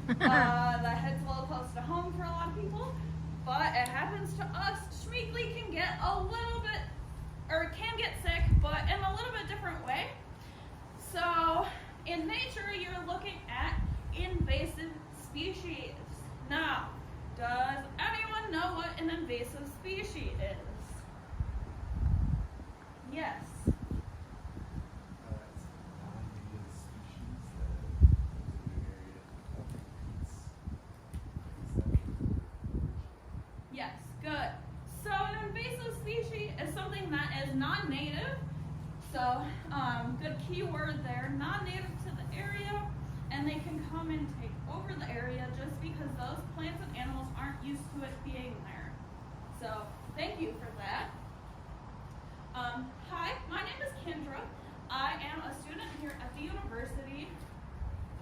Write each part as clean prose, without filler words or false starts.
That hits a little close to home for a lot of people, but it happens to us. Schmeeckle can get a little bit, or can get sick, but in a little bit different way. So in nature, you're looking at invasive species. Now, does anyone know what an invasive species is? Yes. It's a non-native species that lives in an area that competes. Is that true? Yes, good. So an invasive species is something that is non-native. So good keyword there, non-native to the area, and they can come and take over the area just because those plants and animals aren't used to it being there. So thank you for that. Hi, my name is Kindra. I am a student here at the university,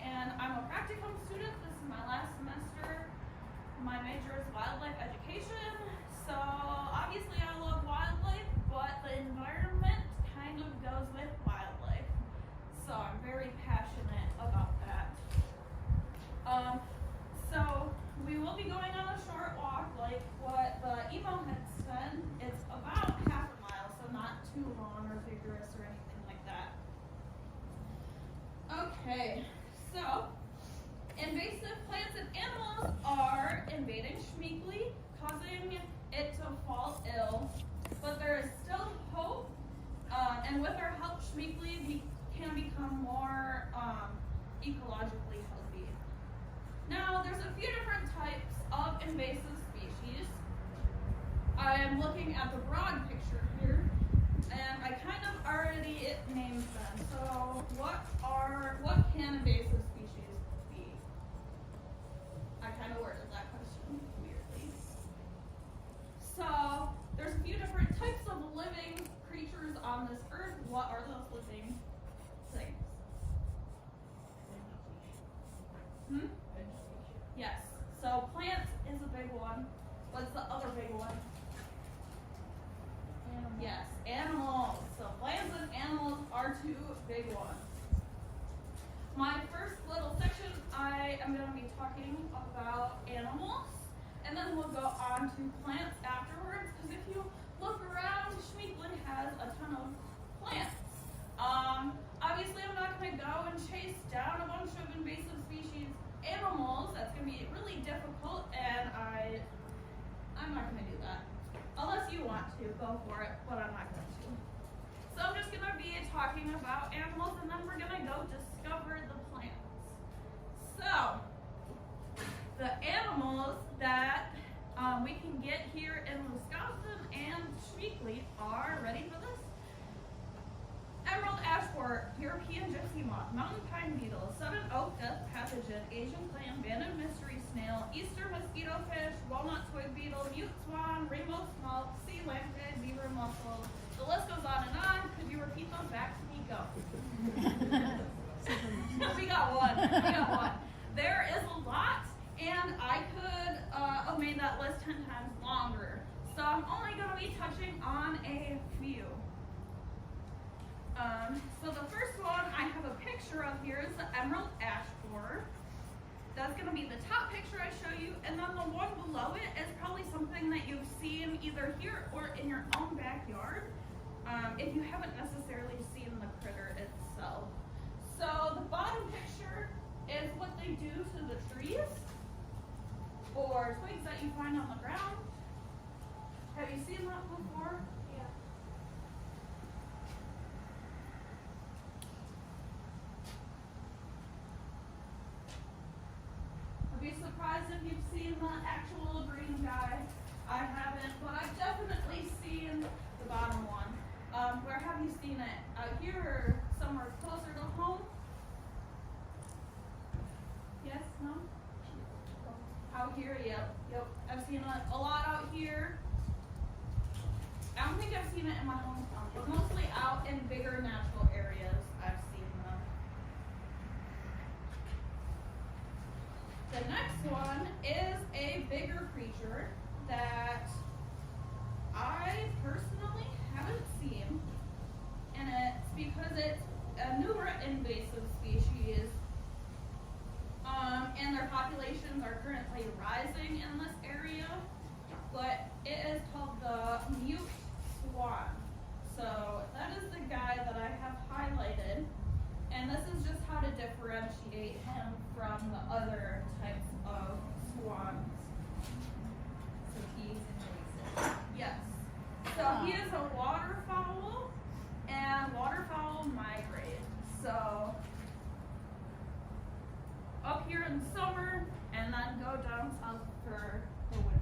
and I'm a practicum student. This is my last semester. My major is wildlife education, so obviously I love wildlife, but the environment kind of goes with wildlife. So I'm very passionate about that. So we will be going on a short walk, like what the emo had said. It's about half a mile, so not too long or vigorous or anything like that. Okay, so invasive plants and animals are invading Schmeeckle, causing it to fall ill, but there is still hope, and with our help, Schmeeckle can become more ecologically healthy. Now, there's a few different types of invasive species. I am looking at the broad picture here, and I kind of already named them. So, what can invasive species be? I kind of worded that question weirdly. So, there's a few different types of living creatures on this earth. What are those living things? Yes. So, plants is a big one. What's the other big one? Animals. Yes, animals. So, plants and animals are two big ones. My first little section, I am going to be talking about animals, and then we'll go on to plants afterwards, because if you look around, Schmeeckle has a ton of plants. Obviously, I'm not going to go and chase down a bunch of invasive species animals. That's going to be really difficult, and I'm not going to do that. Unless you want to, go for it, but I'm not going to. So I'm just going to be talking about animals, and then we're going to go discover the plants. So, the animals that we can get here in Wisconsin and Schmeeckle are, ready for this? Emerald ashwort, European gypsy moth, mountain pine beetle, sudden oak death pathogen, Asian clam, banded mystery snail, Easter mosquito fish, walnut twig beetle, mute swan, rainbow smelt, sea lamprey, zebra mussel. The list goes on and on. Could you repeat those back to me? Go. We got one. There is a lot, and I could have made that list 10 times longer. So I'm only going to be touching on a few. So the first one I have a picture of here is the emerald ash borer. That's going to be the top picture I show you, and then the one below it is probably something that you've seen either here or in your own backyard, if you haven't necessarily seen the critter itself. So the bottom picture is what they do to the trees or twigs that you find on the ground. Have you seen that before? Yeah. I'd be surprised if you've seen the actual green guy. I haven't, but I've definitely seen the bottom one. Where have you seen it? Out here or somewhere closer to home? Yes? No? Out here, yep. I've seen it a lot out here. I don't think I've seen it in my hometown, but mostly out in bigger natural areas I've seen them. The next one is a bigger creature that I personally haven't seen, and it's because it's a newer invasive species. And their populations are currently rising in this area, but it is called the mute swan. So that is the guy that I have highlighted, and this is just how to differentiate him from the other types of swans. So he's invasive. Yes. So he is a waterfowl, and waterfowl migrate. So up here in summer, and then go down south for the winter.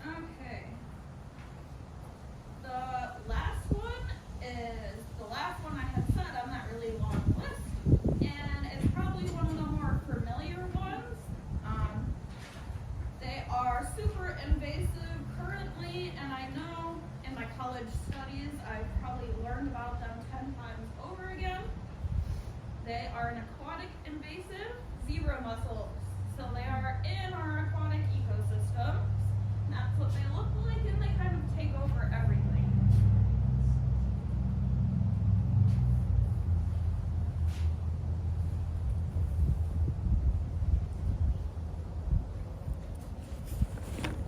Okay. The last one is the last one I had said on that really long list, and it's probably one of the more familiar ones. They are super invasive currently, and I know in my college studies I've probably learned about them 10 times over again. They are an aquatic invasive zebra mussels. So they are in our aquatic ecosystems. That's what they look like, and they kind of take over everything.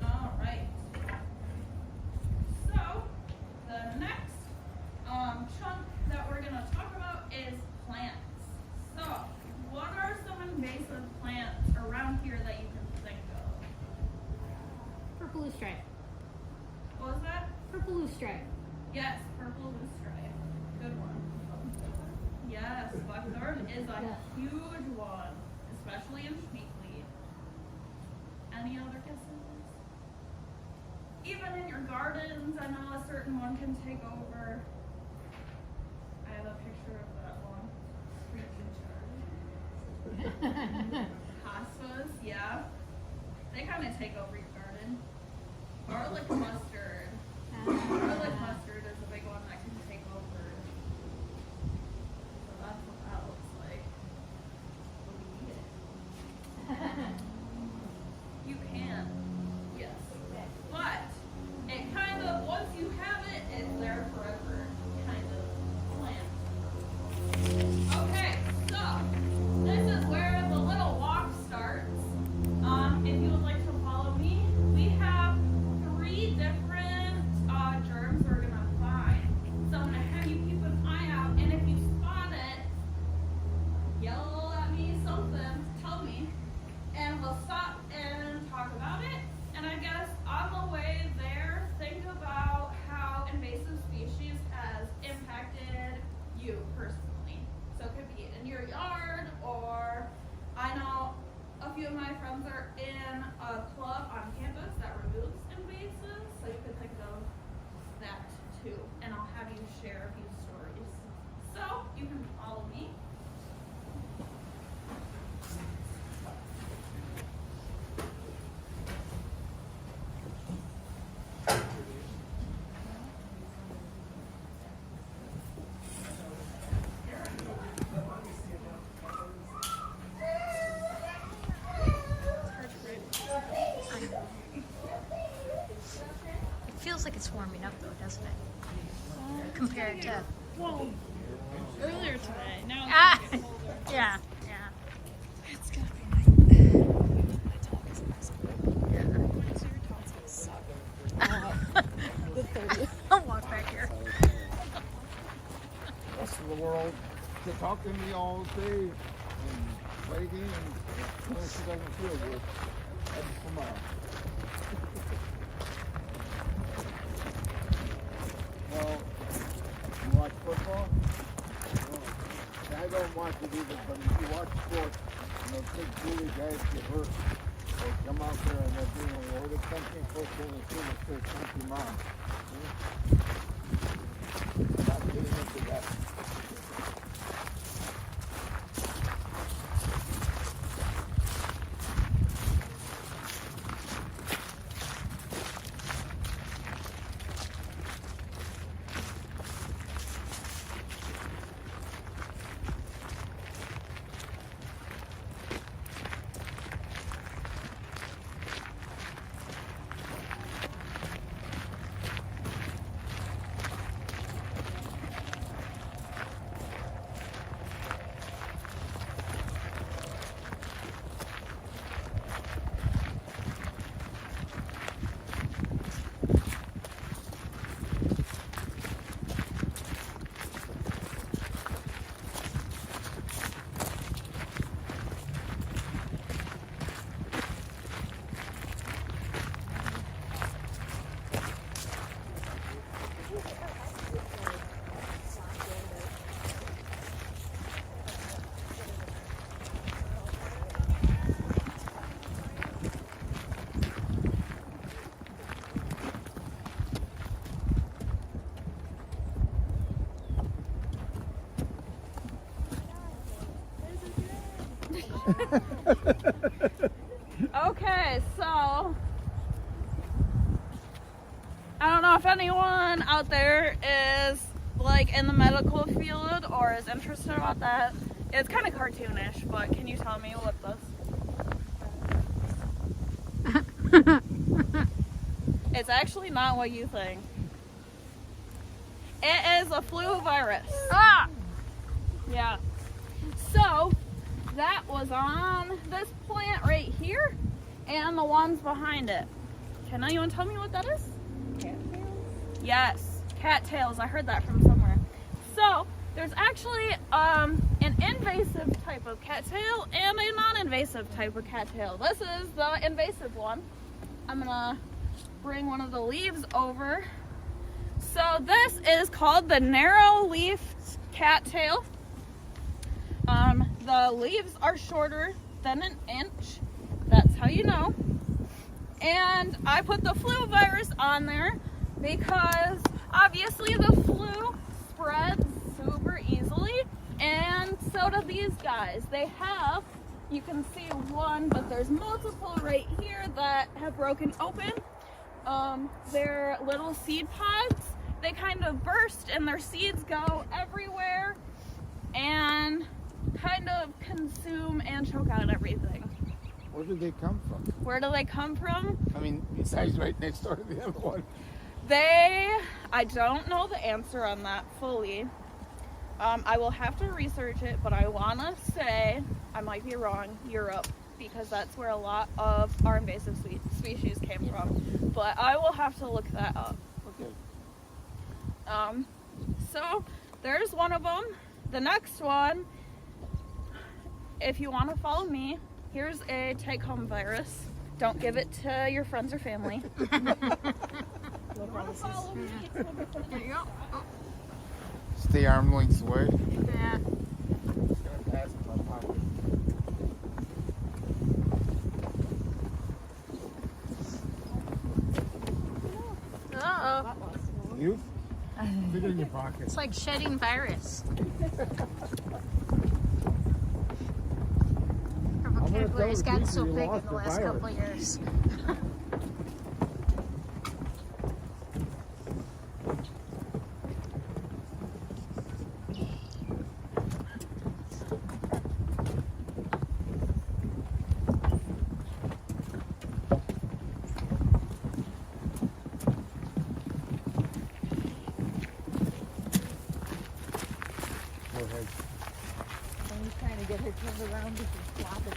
All right. So the next chunk that we're going to talk about is plants. So what are some invasive plants around here that you can think of? Purple loosestrife. What was that? Purple loosestrife. Yes, purple loosestrife. Good one. Yes, buckthorn is a huge one, especially in Schmeeckle. Any other guesses? Even in your gardens, I know a certain one can take over. I have a picture of that one. Hostas, yeah. They kind of take over your garden. Garlic mustard. Garlic mustard is a big one that can take over. So that's what that looks like. Will we eat it? You can, yes. But it kind of, once you have it, it's there forever kind of plant. Okay, so this is where the little walk starts. If you would like to follow me, we have 3 different germs we're gonna find. So I'm gonna have you keep an eye out, and if you spot it, yell at me something, tell me, and we'll stop and talk about it. And I guess on the way there, think about how invasive species has impacted you personally. So it could be in your yard, or I know a few of my friends are in a club on campus that removes invasives, so you could think of that too. And I'll have you share a few stories. So you can follow me. It feels like it's warming up though, doesn't it? Compared to Well, earlier today. Now it's getting colder. yeah. It's gonna be nice. My tongue is messing. When's your tonsils suck? The 30th. I'll walk back here. Rest of the world, they talk to me all day and play games when she doesn't feel good. That's tomorrow. Well, you watch football? Well, I don't watch it either, but if you watch sports, and those big bully guys get hurt, they come out there and they're doing a load of something close to the team of their country mom. Not getting into that. Okay, so I don't know if anyone out there is like in the medical field or is interested about that. It's kind of cartoonish, but can you tell me what this? It's actually not what you think. It is a flu virus. Ah! Yeah. So that was on this plant right here and the ones behind it. Can anyone tell me what that is? Cattails? Yes, cattails. I heard that from somewhere. So there's actually an invasive type of cattail and a non-invasive type of cattail. This is the invasive one. I'm gonna bring one of the leaves over. So this is called the narrow-leafed cattail. The leaves are shorter than an inch. That's how you know. And I put the flu virus on there because obviously the flu spreads super easily, and so do these guys. They have, you can see one, but there's multiple right here that have broken open. They're little seed pods. They kind of burst and their seeds go everywhere and kind of consume and choke out everything. Where do they come from? Where do they come from? I mean, besides right next door to the other one. I don't know the answer on that fully. I will have to research it, but I want to say, I might be wrong, Europe, because that's where a lot of our invasive species came from. But I will have to look that up. Okay. So there's one of them. The next one, if you want to follow me, here's a take-home virus. Don't give it to your friends or family. Follow me. There you go. Stay arm length away. Yeah. It's gonna pass in my pocket. Uh-oh. You? Put it in your pocket. It's like shedding virus. Our vocabulary's gotten so big in the last couple of years. Go ahead. When he's trying to get her turned around, this is flopping.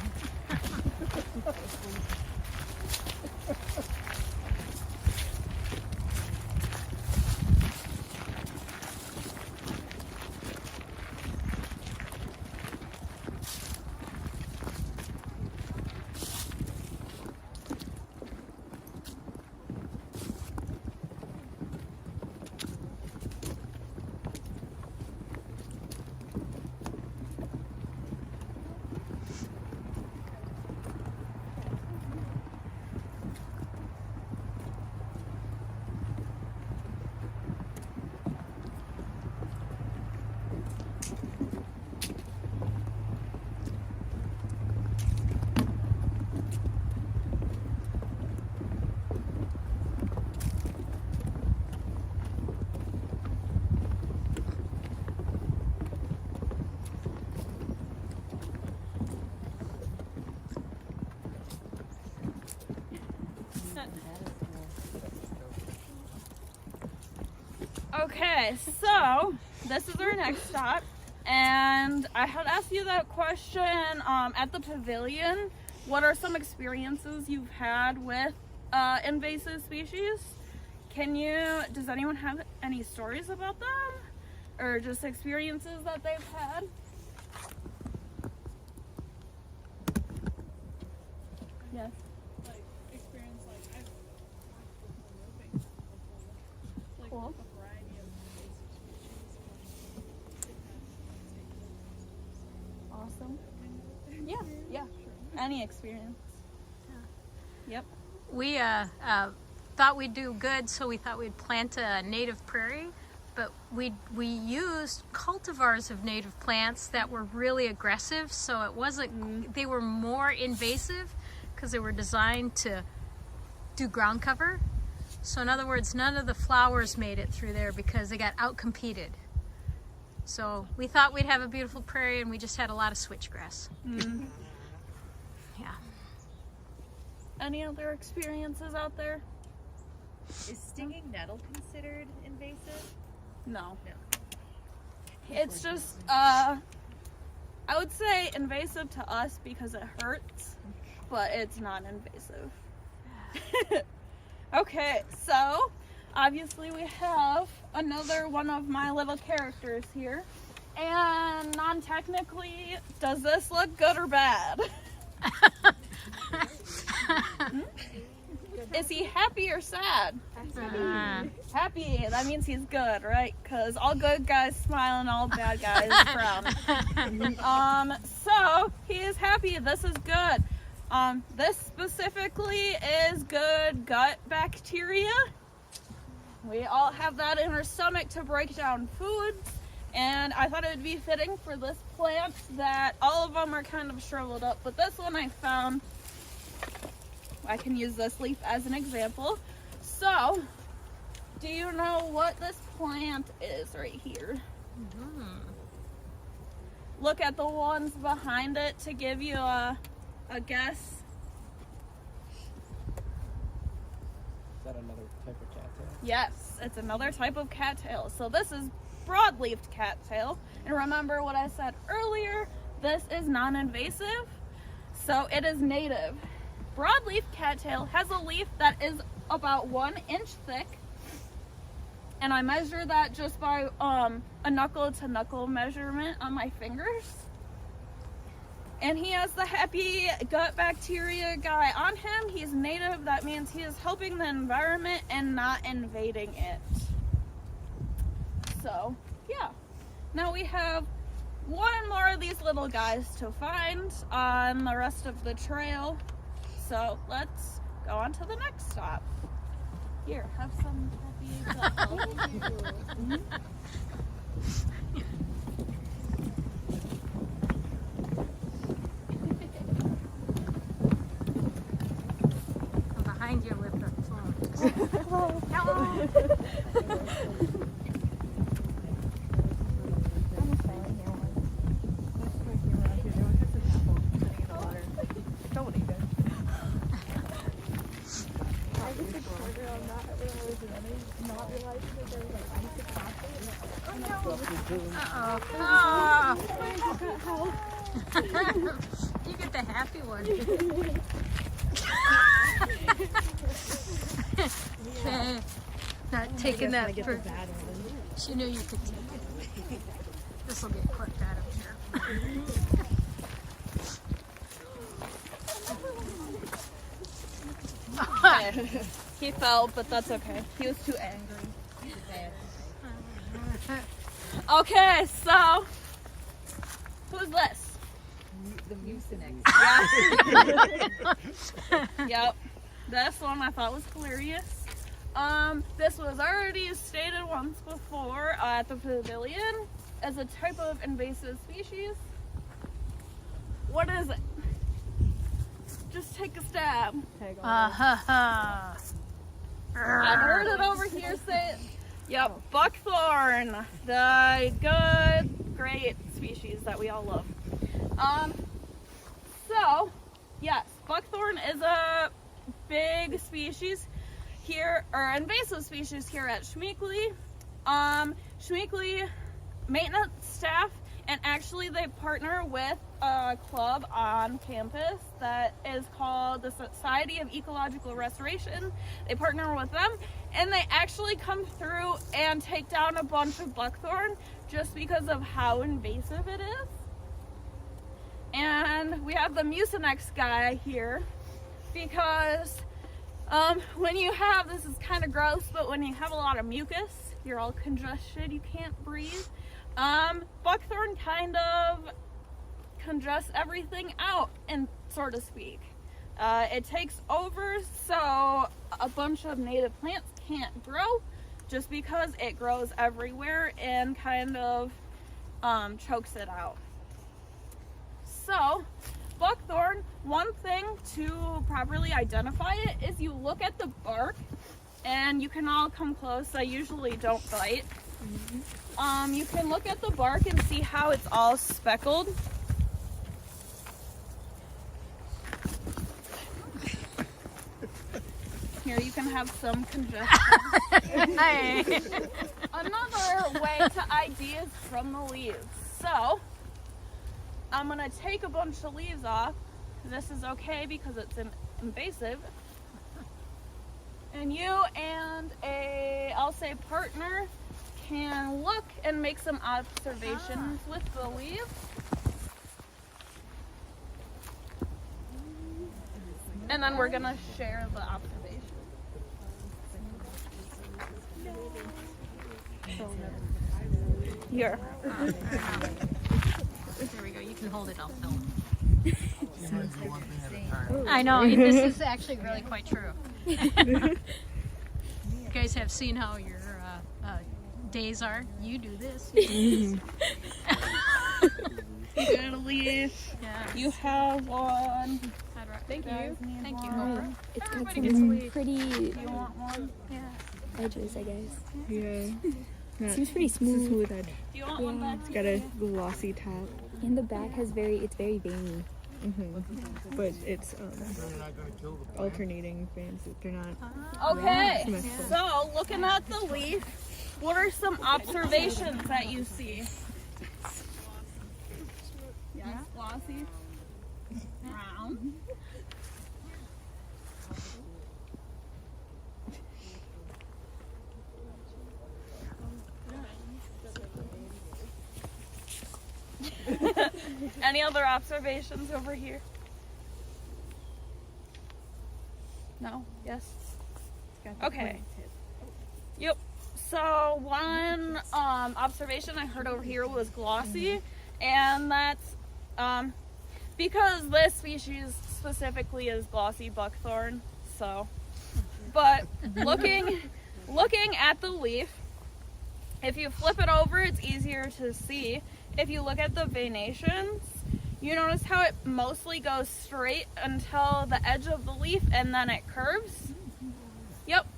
Okay, so this is our next stop, and I had asked you that question at the pavilion. What are some experiences you've had with invasive species? Does anyone have any stories about them? Or just experiences that they've had? Yes. Like experience, like I've worked with roping before, like Cool. a variety of invasive species. Awesome. Yeah. Any experience. Yep. We thought we'd do good, so we thought we'd plant a native prairie but we used cultivars of native plants that were really aggressive, so it wasn't, they were more invasive because they were designed to do ground cover. So in other words, none of the flowers made it through there because they got outcompeted. So we thought we'd have a beautiful prairie, and we just had a lot of switchgrass. Yeah. Any other experiences out there? Is stinging nettle considered invasive? No. No. It's just, I would say invasive to us because it hurts, but it's not invasive. Okay, so obviously we have another one of my little characters here. And non-technically, does this look good or bad? Is he happy or sad? Happy. That means he's good, right? Because all good guys smile and all bad guys frown. So he is happy. This is good. This specifically is good gut bacteria. We all have that in our stomach to break down foods. And I thought it would be fitting for this plant that all of them are kind of shriveled up. But this one I found, I can use this leaf as an example. So, do you know what this plant is right here? Look at the ones behind it to give you a guess. Is that another type of cattail? Yes, it's another type of cattail. So this is broad-leafed cattail. And remember what I said earlier, this is non-invasive, so it is native. Broadleaf cattail has a leaf that is about 1 inch thick, and I measure that just by a knuckle-to-knuckle measurement on my fingers. And he has the happy gut bacteria guy on him. He's native. That means he is helping the environment and not invading it. So, yeah. Now we have one more of these little guys to find on the rest of the trail. So let's go on to the next stop. Here, have some happy I'm behind you with the phone. Hello. You get the happy one. Not taking that for. She knew you could take it. This will get clipped out of here. He fell, but that's okay. He was too angry. Okay, so who's this? The mucinex. Yep. This one I thought was hilarious. This was already stated once before at the pavilion as a type of invasive species. What is it? Just take a stab. Ha. I heard it over here say it. Yep, buckthorn, the good, great species that we all love. So, yes, buckthorn is a big species here, or invasive species here at Schmeeckle. Schmeeckle maintenance staff, and actually they partner with a club on campus that is called the Society of Ecological Restoration. They partner with them, and they actually come through and take down a bunch of buckthorn just because of how invasive it is. And we have the mucinex guy here because when you have, this is kind of gross, but when you have a lot of mucus, you're all congested, you can't breathe. Buckthorn kind of congests everything out, and so to speak. It takes over, so a bunch of native plants can't grow just because it grows everywhere and kind of chokes it out. So, buckthorn, one thing to properly identify it is you look at the bark, and you can all come close. I usually don't bite. You can look at the bark and see how it's all speckled. Here you can have some congestion. Another way to ID is from the leaves. So, I'm gonna take a bunch of leaves off. This is okay because it's invasive. And you and I'll say partner, can look and make some observations with the leaves. And then we're gonna share the observations. Here. There we go. You can hold it. I'll film. I know. This is actually really quite true. You guys have seen how your days are. You do this. You got a leaf. Yeah. You have one. Thank you. Thank you. Wow. Oprah. It's got Everybody gets a some leaf. pretty You want one? Yeah. edges, I guess. Yeah. Not Seems pretty it's a smooth. smooth edge. Do you want one back? It's got a glossy top. And the back has it's very veiny. But it's alternating veins. They're not. Okay, symmetrical. so looking at the leaf, what are some observations that you see? Yes, glossy, round. Any other observations over here? No? Yes? Okay. Yep. So one observation I heard over here was glossy, and that's because this species specifically is glossy buckthorn. So, but looking at the leaf, if you flip it over, it's easier to see. If you look at the venations, you notice how it mostly goes straight until the edge of the leaf and then it curves. Yep.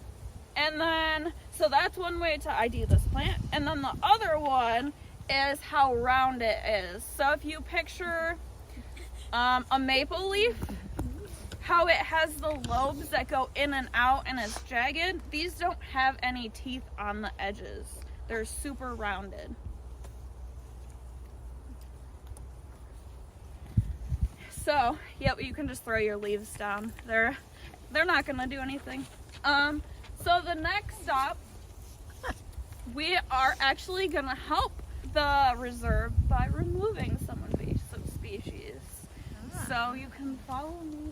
And then, so that's one way to ID this plant. And then the other one is how round it is. So if you picture a maple leaf, how it has the lobes that go in and out and is jagged, these don't have any teeth on the edges. They're super rounded. So, yep, you can just throw your leaves down. They're not gonna do anything. So the next stop, we are actually gonna help the reserve by removing some invasive species. So you can follow me.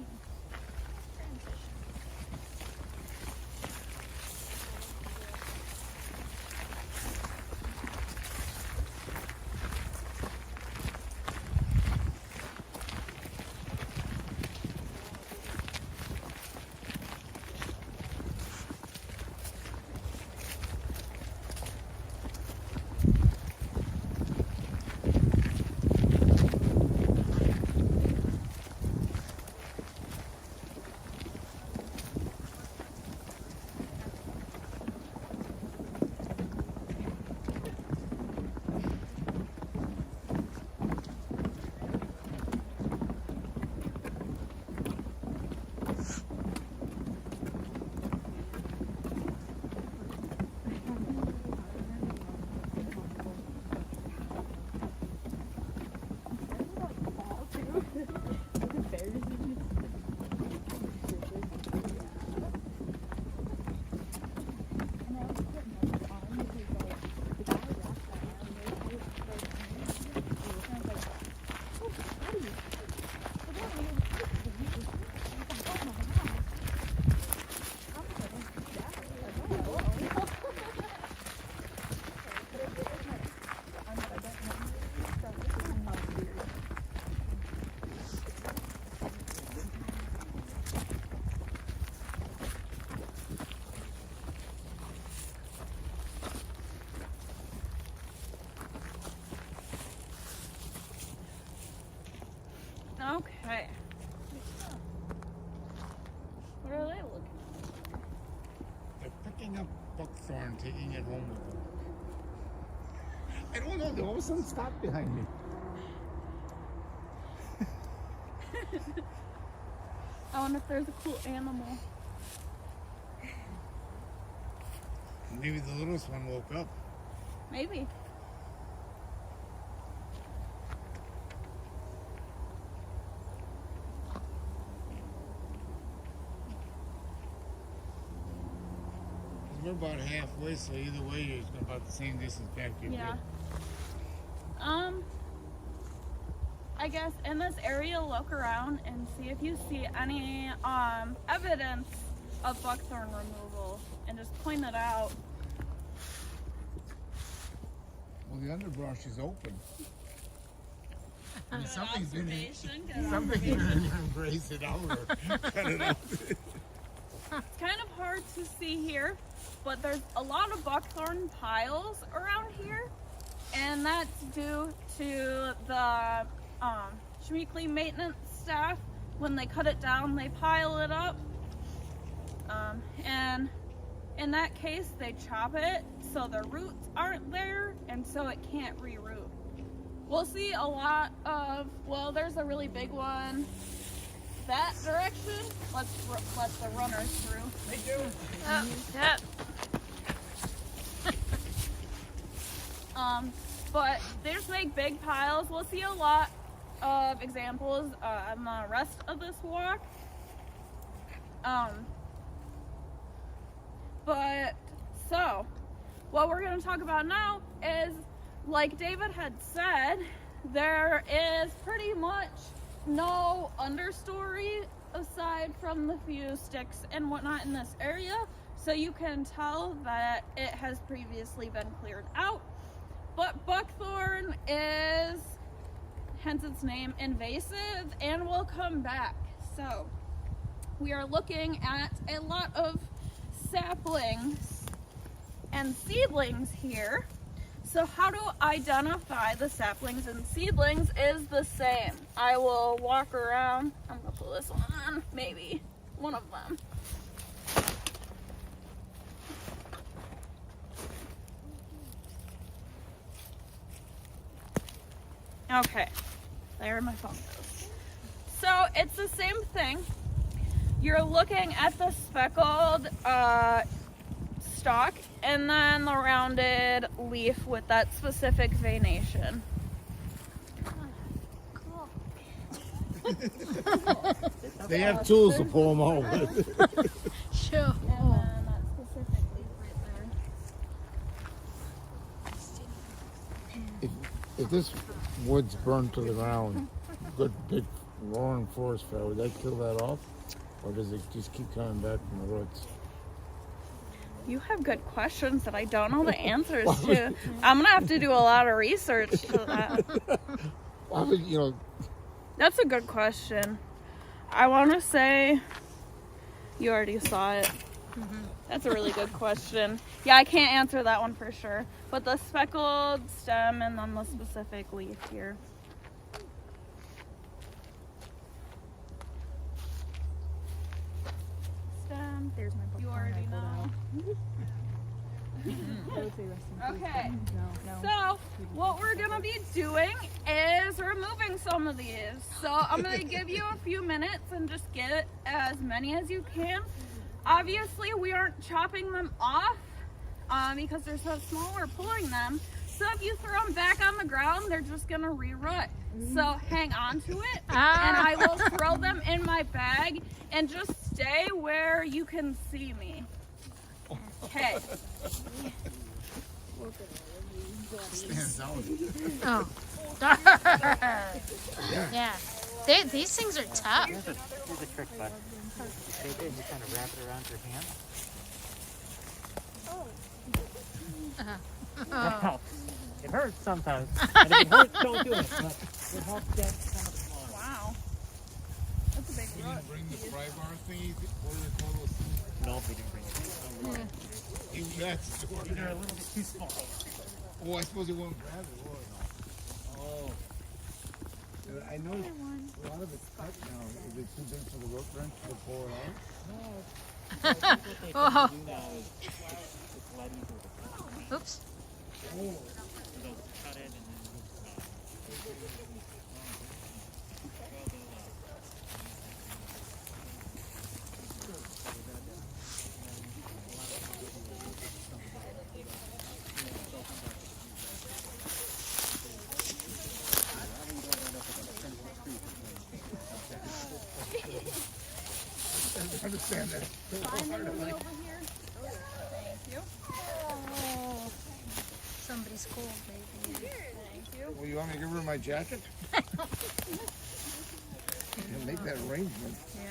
picking up buckthorn, taking it home with them. I don't know, they all of a sudden stopped behind me. I wonder if there's a cool animal. Maybe the littlest one woke up. Maybe. We're about halfway, so either way, you're about the same distance back to your Yeah. bed. I guess in this area, look around and see if you see any evidence of buckthorn removal, and just point it out. Well, the underbrush is open. And Good something's been in, observation, good something's been in there and grazed it out or cut it out. It's kind of hard to see here, but there's a lot of buckthorn piles around here, and that's due to the Schmeeckle maintenance staff. When they cut it down, they pile it up, and in that case, they chop it so the roots aren't there, and so it can't reroot. We'll see a lot of, well, there's a really big one that direction. Let's let the runners through. Yeah. But they just make big piles. We'll see a lot of examples on the rest of this walk. But so what we're going to talk about now is, like David had said, there is pretty much no understory aside from the few sticks and whatnot in this area, so you can tell that it has previously been cleared out. But buckthorn is, hence its name, invasive, and will come back. So we are looking at a lot of saplings and seedlings here. So how to identify the saplings and seedlings is the same. I will walk around. I'm gonna pull this one on, maybe one of them. Okay, there my phone goes. So it's the same thing. You're looking at the speckled stalk and then the rounded leaf with that specific veination. Cool. They have tools to pull them out with. Sure. And then that specific leaf right there. If this wood's burned to the ground, good big roaring forest fire, would that kill that off? Or does it just keep coming back from the roots? You have good questions that I don't know the answers to. I'm gonna have to do a lot of research to that. Well, you know, That's a good question. I want to say you already saw it. That's a really good question. Yeah, I can't answer that one for sure. But the speckled stem and then the specific leaf here. Stem. There's my book. You already know. I would say rest in peace. Okay. No. So, what we're going to be doing is removing some of these. So, I'm going to give you a few minutes and just get as many as you can. Obviously, we aren't chopping them off because they're so small, we're pulling them. So, if you throw them back on the ground, they're just going to re-root. So, hang on to it, and I will throw them in my bag and just stay where you can see me. Okay. stands out. Oh. Yeah. These things are tough. Here's a trick, bud. You take it and you kind of wrap it around your hand. That helps. It hurts sometimes. And if it hurts, don't do it. But it helps get kind of smaller. Wow. That's a big We root. didn't bring the fry bar thingy. What do they call those things? No, we didn't bring it. That's the story. They're a little bit too small. Oh, I suppose it won't grab it, will it? Oh. I noticed a lot of it's cut now. Is it too big for the rope wrench to pull it out? No. What they tend to do now is Oops. They'll cut it and then I understand that. Somebody's cold, baby. Well, you want me to give her my jacket? You make that arrangement. Yeah.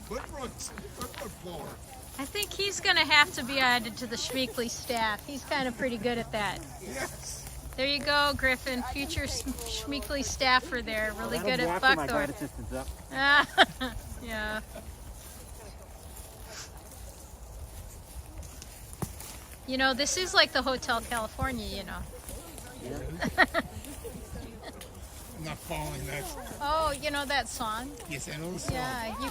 Foot blower. I think he's going to have to be added to the Schmeeckle staff. He's kind of pretty good at that. Yes. There you go, Griffin. Future Schmeeckle staffer there. Really good at after my buckthorn. guide assistant's up. Yeah. You know, this is like the Hotel California, you know. I'm not following that. Oh, you know that song? Yes, I know the song. Yeah, you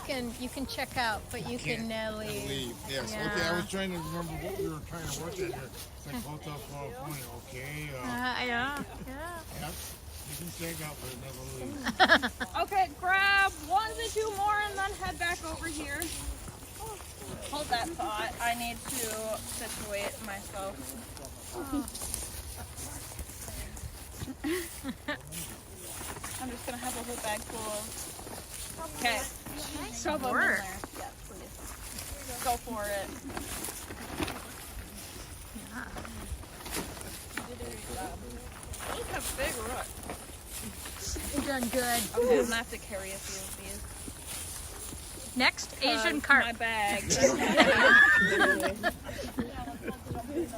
can check out, but you can leave. Leave. Yes. Yeah. Okay, I was trying to remember what we were trying to work at here. It's like Hotel California. Okay. Yeah. Yep. You can check out, but never leave. Okay, grab one to two more and then head back over here. Hold that thought. I need to situate myself. I'm just gonna have a whole bag full of. Okay. Shove them in work. there. Yeah, please. Go for it. Those have big roots. You've done good. Okay, I'm gonna have to carry a few of these. Next, Asian My carp. bag.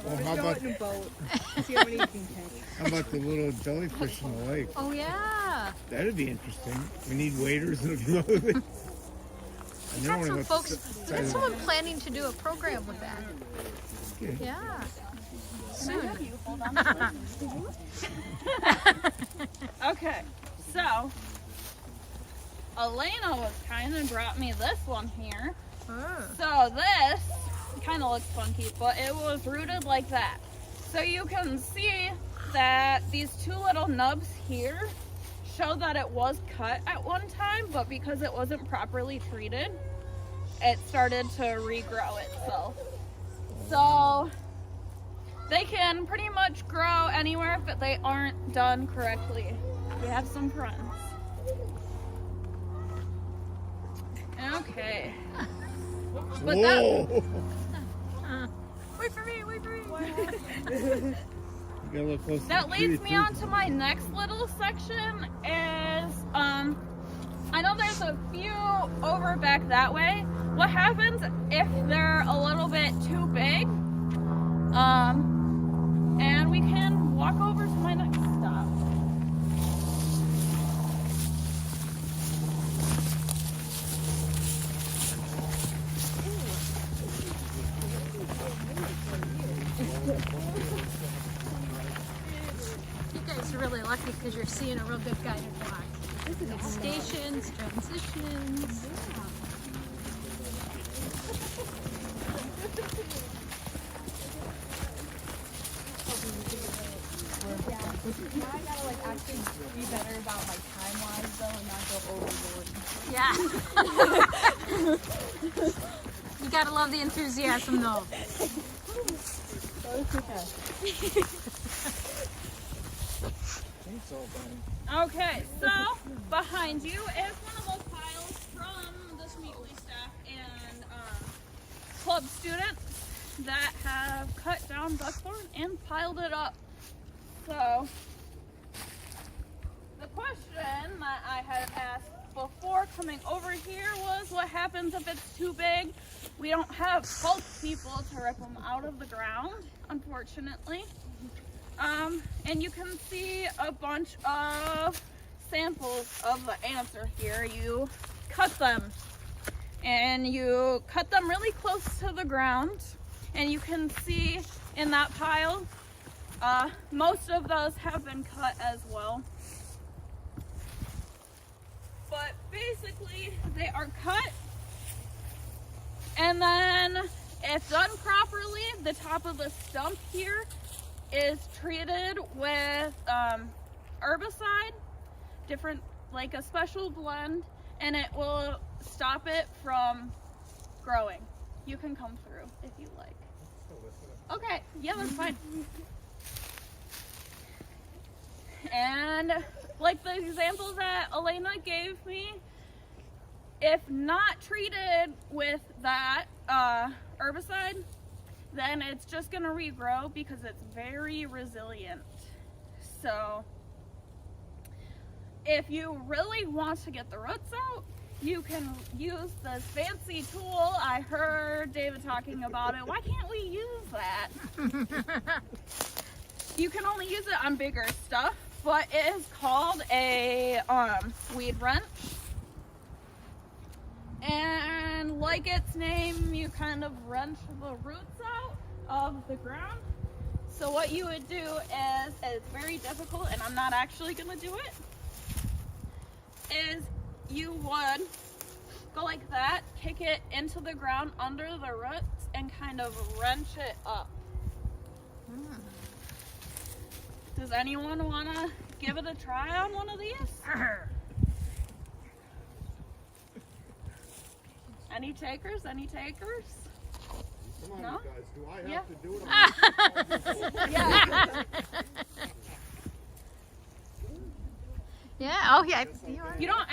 Well, how about in a boat. See how many you can catch. how about the little jellyfish in the lake? Oh yeah. That'd be interesting. We need waders and a few other things. We got some folks. We got someone planning to do a program with that. Okay. Yeah. Soon. Hold on to it. Okay, so Elena was kind of brought me this one here. Oh. So this kind of looks funky, but it was rooted like that. So you can see that these two little nubs here show that it was cut at one time, but because it wasn't properly treated, it started to regrow itself. So they can pretty much grow anywhere if they aren't done correctly. We have some friends. Okay. But Whoa! Wait for me. Wait for me. You gotta look close. that leads me on to my next little section is, I know there's a few over back that way. What happens if they're a little bit too big? And we can walk over to my next stop. You guys are really lucky because you're seeing a real good guided walk. Good stations, transitions. Now I gotta like actually be better about my time-wise though and not go overboard. Yeah. You gotta love the enthusiasm though. Okay, so behind you is one of those piles from the Schmeeckle staff and club students that have cut down buckthorn and piled it up. So the question that I had asked before coming over here was what happens if it's too big? We don't have folk people to rip them out of the ground, unfortunately. And you can see a bunch of samples of the ants are here. You cut them, and you cut them really close to the ground, and you can see in that pile, most of those have been cut as well. But basically, they are cut, and then if done properly, the top of the stump here is treated with herbicide, different, like a special blend, and it will stop it from growing. You can come through if you like. Okay, yeah, that's fine. And like the example that Elena gave me, if not treated with that herbicide, then it's just gonna regrow because it's very resilient. So if you really want to get the roots out, you can use this fancy tool. I heard David talking about it. Why can't we use that? You can only use it on bigger stuff, but it is called a weed wrench. And like its name, you kind of wrench the roots out of the ground. So what you would do is, it's very difficult, and I'm not actually gonna do it, is you would go like that, kick it into the ground under the roots, and kind of wrench it up. Does anyone want to give it a try on one of these? Any takers? Any takers? Come on, No? you guys. Do I have Yeah. to do it? Yeah. Yeah. Oh, yeah. You don't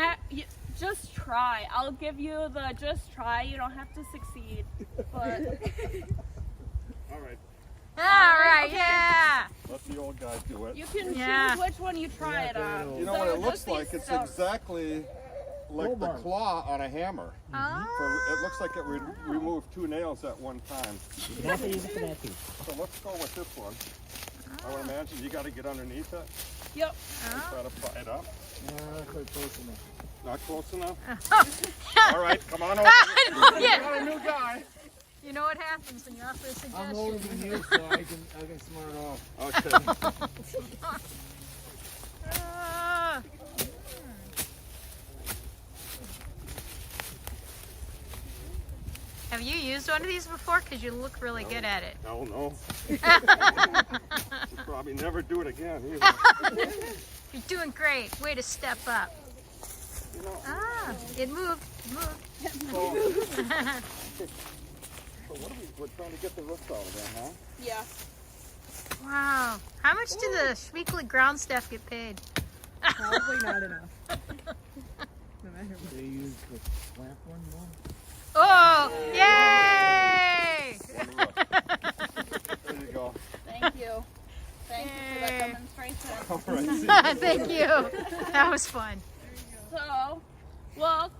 just try. I'll give you the just try. You don't have to succeed. But All right. All right. Okay. Yeah. Let the old guy do it. you can Yeah. choose which one you try it on. You know So what it just looks these like? It's stumps. exactly like the claw on a hammer. It looks like it would remove 2 nails at one time. You have to use it for that too. So let's go with this one. I would imagine you got to get underneath it Yep. and try to pry it up. Not quite close enough. Not close enough? All right, come on over. Yeah. Got a new guy. You know what happens when you offer a suggestion. I'm older than you, so I can smart off. Okay. Ah. Have you used one of these before? Because you look really good at it. No. Probably never do it again either. You're doing great. Way to step up. You know, It moved. It moved. so what are we're trying to get the roots out of there, huh? Yeah. Wow. How much do the Schmeeckle ground staff get paid? Probably not enough. No matter what. They use the clamp one more. Oh, yay! One root. There you go. Thank you. Thank you for the Yay. demonstration. All right. See Thank you. That was fun. So, well,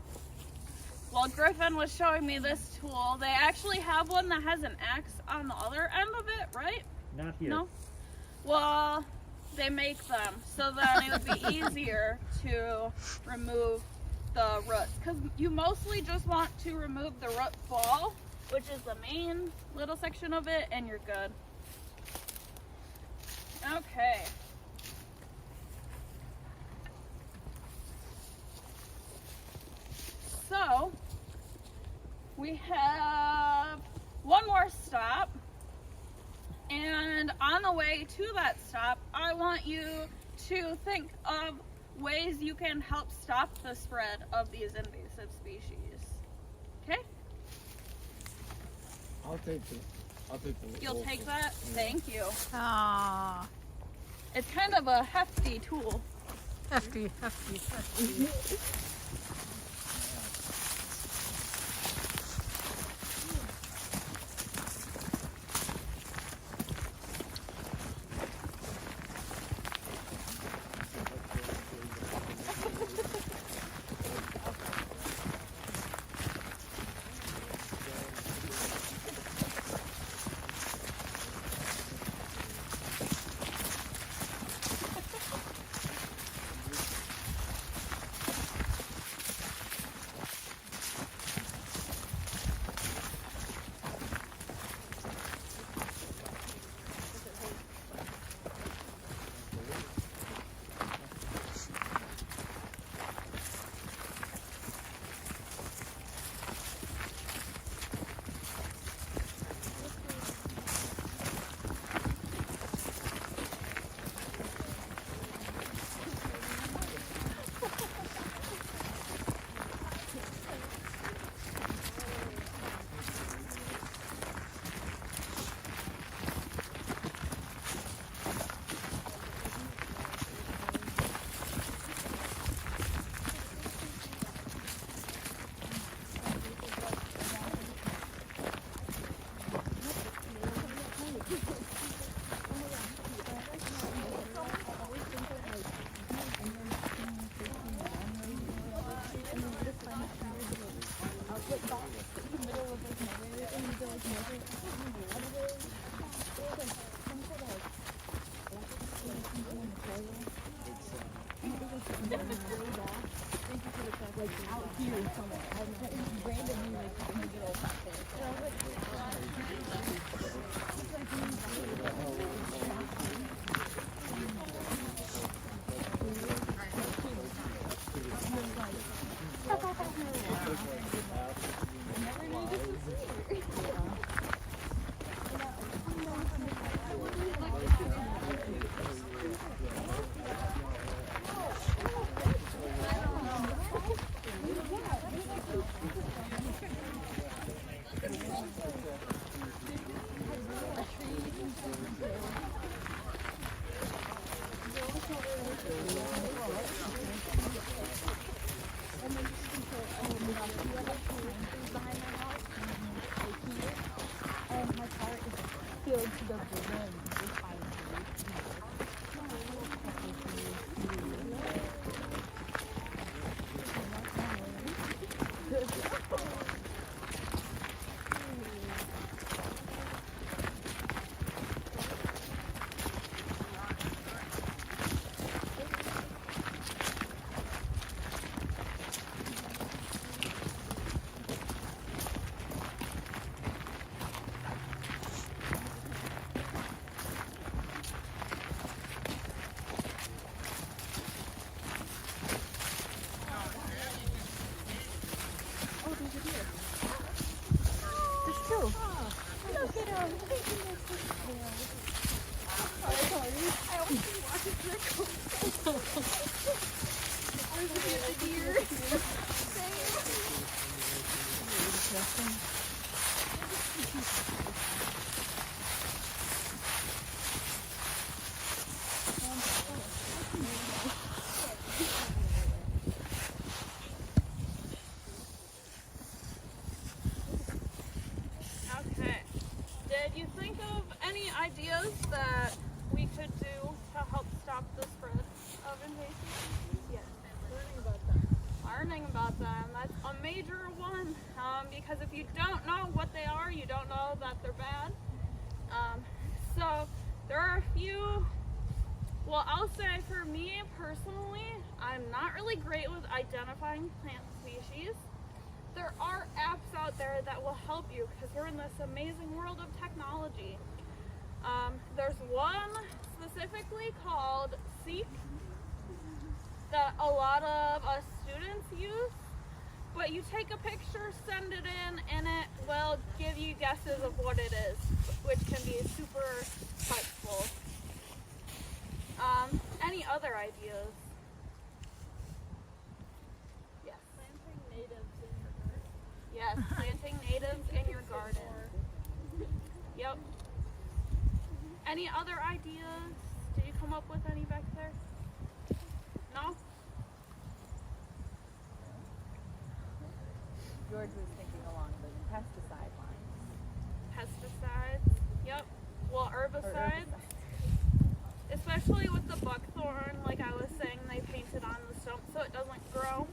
while Griffin was showing me this tool, they actually have one that has an axe on the other end of it, right? Not here. No? Well, they make them so then it would be easier to remove the roots. Because you mostly just want to remove the root ball, which is the main little section of it, and you're good. Okay. So, we have one more stop, and on the way to that stop, I want you to think of ways you can help stop the spread of these invasive species. Okay? I'll take the You'll take that? Thank you. Aw. It's kind of a hefty tool. Hefty. like out here somewhere. I randomly like happened to get old back there. And my car is filled to the brim with ice. Okay. Did you think of any ideas that we could do to help stop the spread of invasive species? Yes. Learning about them. That's a major one. Because if you don't know what they are, you don't know that they're bad. So there are a few. Well, I'll say for me personally, I'm not really great with identifying plant species. There are apps out there that will help you because we're in this amazing world of technology. There's one specifically called Seek that a lot of us students use, but you take a picture, send it in, and it will give you guesses of what it is, which can be super helpful. Any other ideas? Yes. Planting natives in your garden. Yes, planting natives in your garden. Yep. Any other ideas? Did you come up with any back there? No? George was thinking along the pesticide lines. Pesticides. Yep. Well, herbicides. Especially with the buckthorn, like I was saying, they paint it on the stump so it doesn't grow.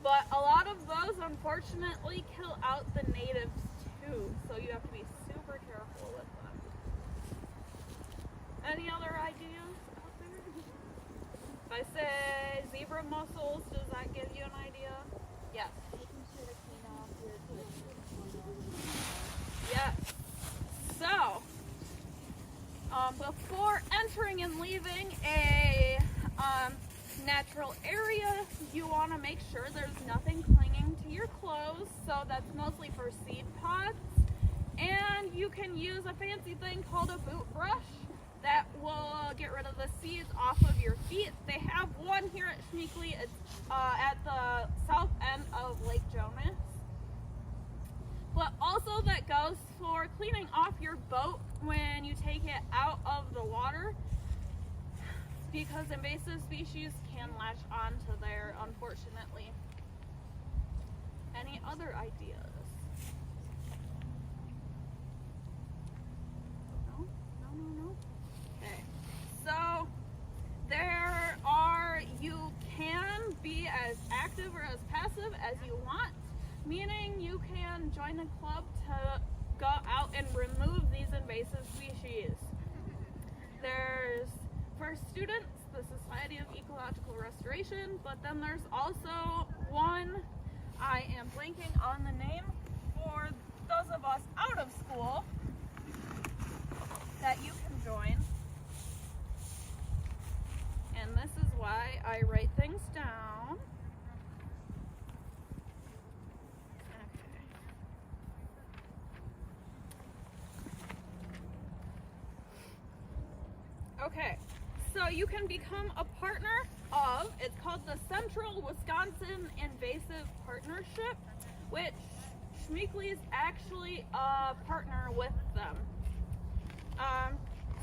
But a lot of those, unfortunately, kill out the natives too, so you have to be super careful with them. Any other ideas out there? If I say zebra mussels, does that give you an idea? Yes. Making sure to clean off your Yes. So, before entering and leaving a natural area, you want to make sure there's nothing clinging to your clothes. So that's mostly for seed pods. And you can use a fancy thing called a boot brush that will get rid of the seeds off of your feet. They have one here at Schmeeckle. It's at the south end of Lake Jonas. But also that goes for cleaning off your boat when you take it out of the water, because invasive species can latch onto there, unfortunately. Any other ideas? No. Okay. So you can be as active or as passive as you want, meaning you can join a club to go out and remove these invasive species. There's, for students, the Society of Ecological biological restoration, but then there's also one, I am blanking on the name, for those of us out of school that you can join. And this is why I write things down. Okay, so you can become a partner of, it's called the Central Wisconsin Invasive Partnership, which Schmeeckle is actually a partner with them.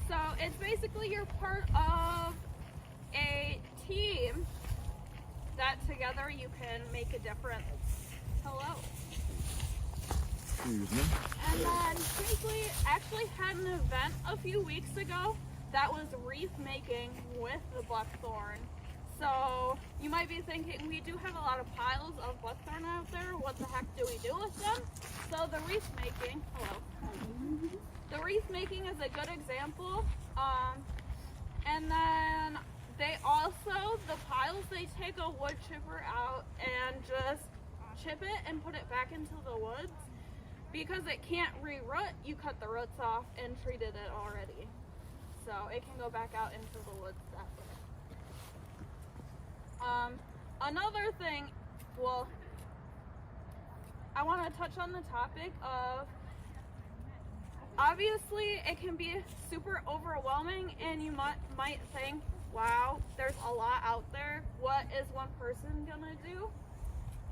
So it's basically you're part of a team that together you can make a difference. Hello. Excuse me. And then Schmeeckle actually had an event a few weeks ago that was wreath making with the buckthorn. So you might be thinking, we do have a lot of piles of buckthorn out there. What the heck do we do with them? So the wreath making, hello. The wreath making is a good example. And then they also, the piles, they take a wood chipper out and just chip it and put it back into the woods. Because it can't re-root, you cut the roots off and treated it already. So it can go back out into the woods that way. Another thing, well, I want to touch on the topic of, obviously it can be super overwhelming and you might think, wow, there's a lot out there. What is one person gonna do?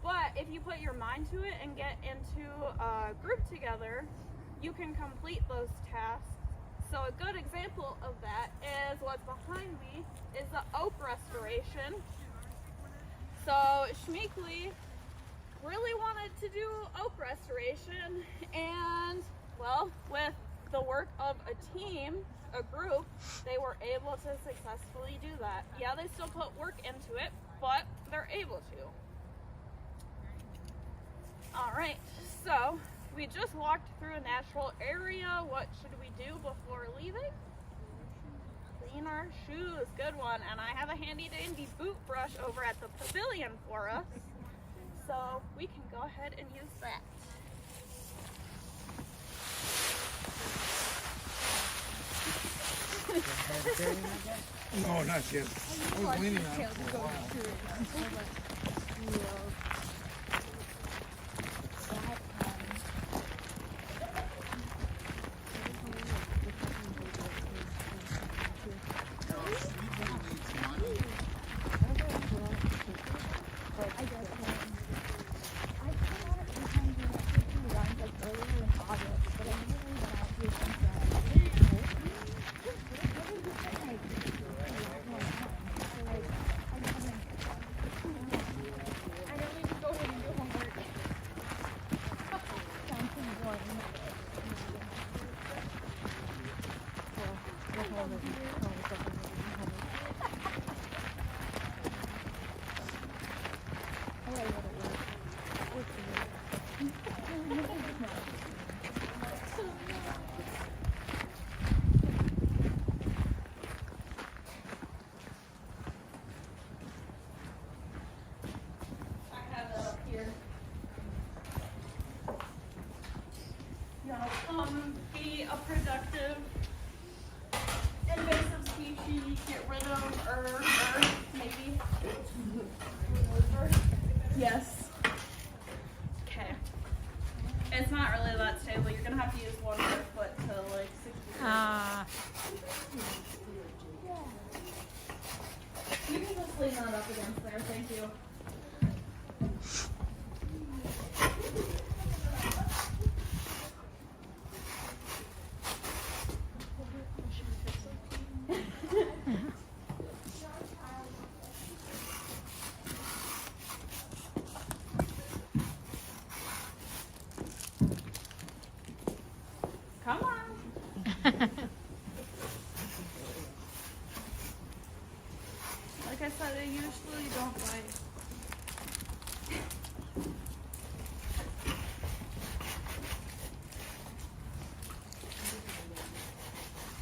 But if you put your mind to it and get into a group together, you can complete those tasks. So a good example of that is what's behind me is the oak restoration. So Schmeeckle really wanted to do oak restoration, and well, with the work of a team, a group, they were able to successfully do that. Yeah, they still put work into it, but they're able to. All right, so we just walked through a natural area. What should we do before leaving? Clean our shoes, good one. And I have a handy dandy boot brush over at the pavilion for us. So we can go ahead and use that. No, not yet. I was leaning on it for a while. Be a productive invasive species, get rid of or maybe. Yes. Okay. It's not really that stable. You're gonna have to use one more foot to like 60. You can just lean that up against there. Thank you. Come on. Like I said, I usually don't bite.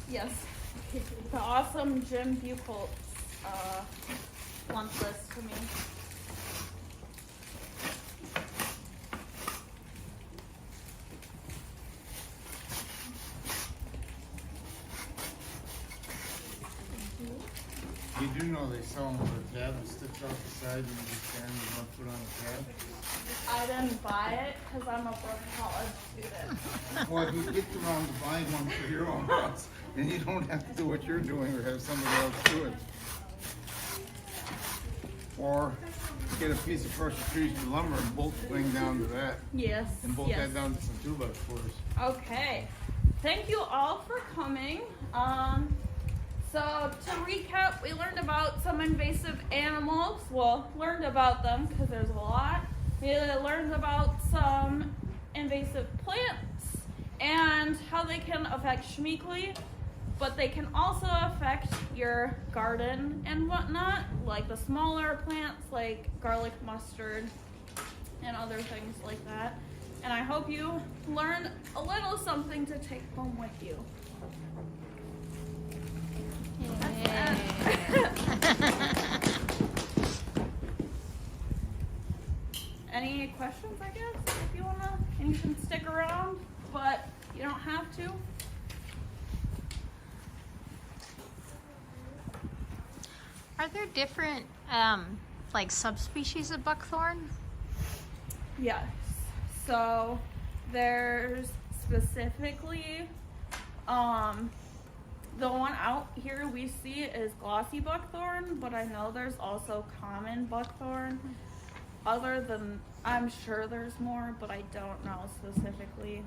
Yes. The awesome Jim Buchholz blunt this to me. You do know they sell them with a tab that sticks out the side and you just stand and not put on a tab? I didn't buy it because I'm a broke college student. Well, if you get around to buying one for your own house, then you don't have to do what you're doing or have somebody else do it. Or get a piece of pressure treated lumber and bolt the thing down to that. Yes. And bolt yes. that down to some 2x4s. Okay. Thank you all for coming. So to recap, we learned about some invasive animals. Well, learned about them because there's a lot. We learned about some invasive plants and how they can affect Schmeeckle, but they can also affect your garden and whatnot, like the smaller plants like garlic mustard and other things like that. And I hope you learned a little something to take home with you. Any questions, I guess, if you wanna, and you can stick around, but you don't have to. Are there different, like subspecies of buckthorn? Yes. So there's specifically, the one out here we see is glossy buckthorn, but I know there's also common buckthorn. Other than, I'm sure there's more, but I don't know specifically.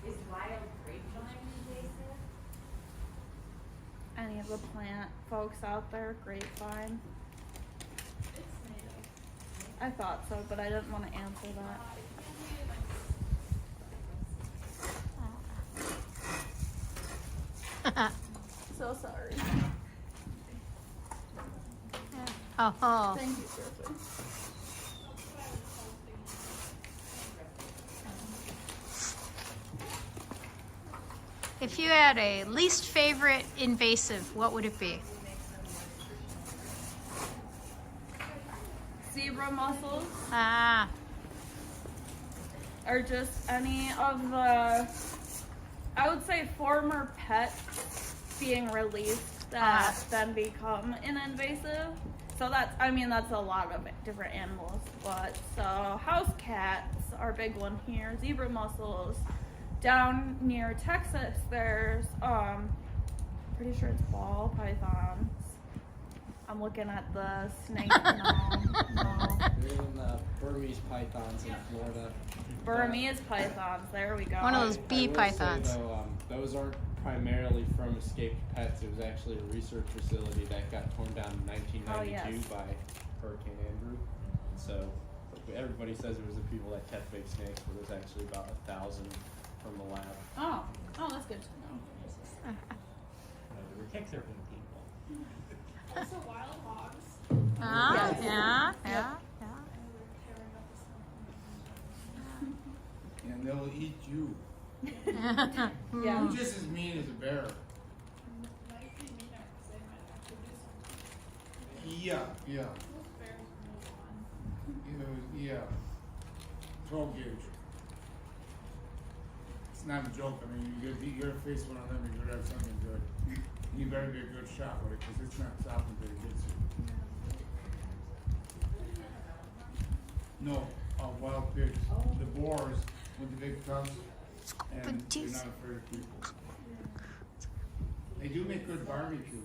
Is wild grapevine invasive? Any of the plant folks out there, grapevine? I thought so, but I didn't want to answer that. So sorry. Oh, Thank you, Griffin. if you had a least favorite invasive, what would it be? Zebra mussels Ah, are just any of the, I would say, former pets being released that then become an invasive. So that's, I mean, that's a lot of different animals. But so house cats are a big one here. Zebra mussels. Down near Texas, there's pretty sure it's ball pythons. I'm looking at the snake. No. They're in the Burmese pythons in Florida. Burmese pythons. There we go. one of those I bee will pythons. Say, though, those aren't primarily from escaped pets. It was actually a research facility that got torn down in 1992 Oh, yes. by Hurricane Andrew. And so everybody says it was the people that kept big snakes, but it was actually about 1,000 from the lab. Oh, that's good to know. They were kick surfing people. Also wild hogs. Ah, Yes. yeah, Yep. yeah. And they'll eat you. Yeah. You're just as mean as a bear. Might be meaner because they might actually do something. Yeah. Most bears move on. Yeah. 12 gauge. It's not a joke. I mean, you gotta face one of them, you gotta have something good. You better be a good shot with it because it's not stopping until it gets you. No, wild pigs. The boars with the big tusks, and they're jeez. not afraid of people. They do make good barbecue.